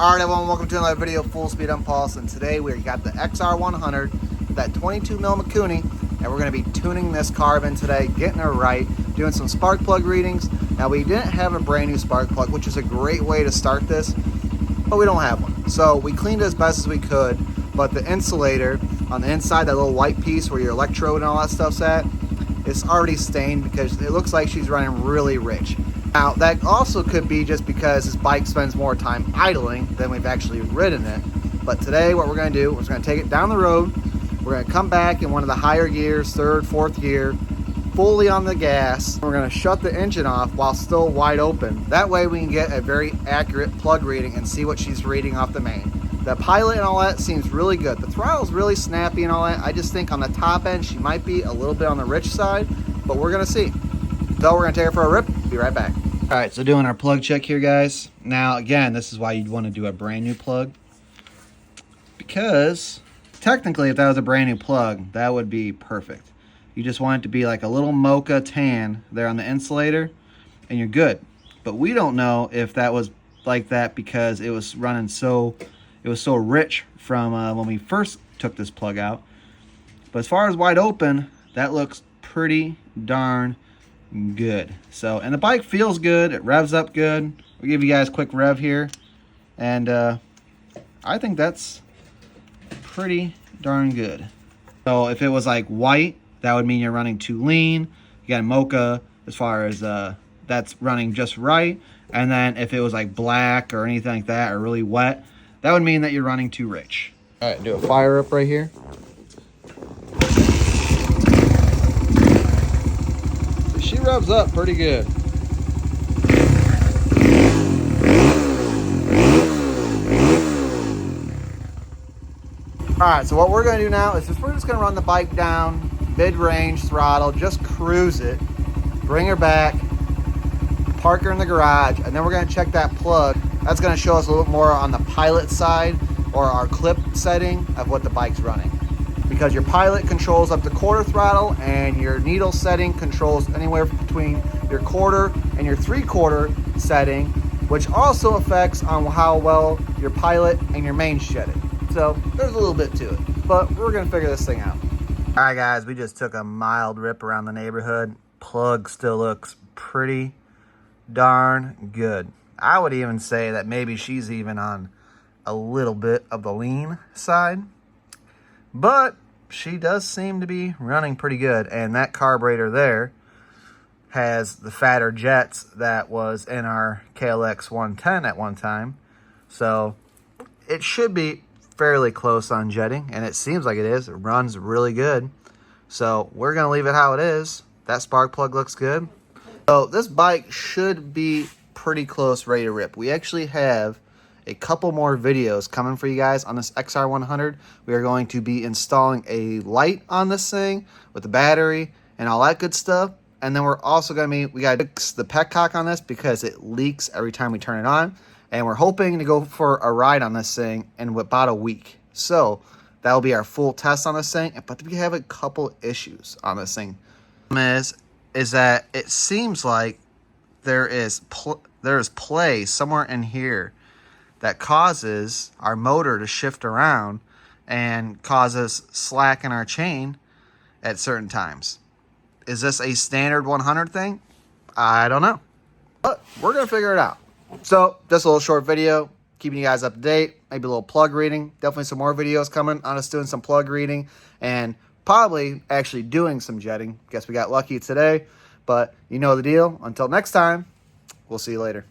Alright everyone, welcome to another video of Full Speed Impulse, and today we got the XR100, that 22mm Mikuni, and we're going to be tuning this carbon today, getting her right, doing some spark plug readings. Now we didn't have a brand new spark plug, which is a great way to start this, but we don't have one. So we cleaned it as best as we could, but the insulator on the inside, that little white piece where your electrode and all that stuff's at, it's already stained because it looks like she's running really rich. Now, that also could be just because this bike spends more time idling than we've actually ridden it. But today, what we're going to do is we're going to take it down the road. We're going to come back in one of the higher gears, third, fourth gear, fully on the gas. We're going to shut the engine off while still wide open. That way, we can get a very accurate plug reading and see what she's reading off the main. The pilot and all that seems really good. The throttle's really snappy and all that. I just think on the top end, she might be a little bit on the rich side, but we're going to see. So we're going to take her for a rip. Be right back. All right, so doing our plug check here, guys. Now, again, this is why you'd want to do a brand new plug, because technically, if that was a brand new plug, that would be perfect. You just want it to be like a little mocha tan there on the insulator, and you're good. But we don't know if that was like that because it was running so, it was so rich from when we first took this plug out. But as far as wide open, that looks pretty darn good. So, and the bike feels good, it revs up good. We'll give you guys a quick rev here, and I think that's pretty darn good. So if it was like white, that would mean you're running too lean. You got mocha as far as that's running just right. And then if it was like black or anything like that, or really wet, that would mean that you're running too rich. All right, do a fire up right here. She revs up pretty good. Alright, so what we're going to do now is we're just going to run the bike down, mid-range throttle, just cruise it, bring her back, park her in the garage, and then we're going to check that plug. That's going to show us a little bit more on the pilot side or our clip setting of what the bike's running. Because your pilot controls up to quarter throttle and your needle setting controls anywhere between your quarter and your 3/4 setting, which also affects on how well your pilot and your main shed it. So there's a little bit to it, but we're gonna figure this thing out. All right, guys, we just took a mild rip around the neighborhood. Plug still looks pretty darn good. I would even say that maybe she's even on a little bit of the lean side. But she does seem to be running pretty good. And that carburetor there has the fatter jets that was in our KLX 110 at one time. So it should be fairly close on jetting. And it seems like it is. It runs really good. So we're going to leave it how it is. That spark plug looks good. So this bike should be pretty close, ready to rip. We actually have a couple more videos coming for you guys on this XR100. We are going to be installing a light on this thing with the battery and all that good stuff. And then we're also going to be, we got to fix the petcock on this because it leaks every time we turn it on. And we're hoping to go for a ride on this thing in about a week. So that will be our full test on this thing. But we have a couple issues on this thing. Is that it seems like there is play somewhere in here that causes our motor to shift around and causes slack in our chain at certain times. Is this a standard 100 thing? I don't know. But we're going to figure it out. So, just a little short video, keeping you guys up to date. Maybe a little plug reading. Definitely some more videos coming on us doing some plug reading. And probably actually doing some jetting. Guess we got lucky today. But you know the deal. Until next time, we'll see you later.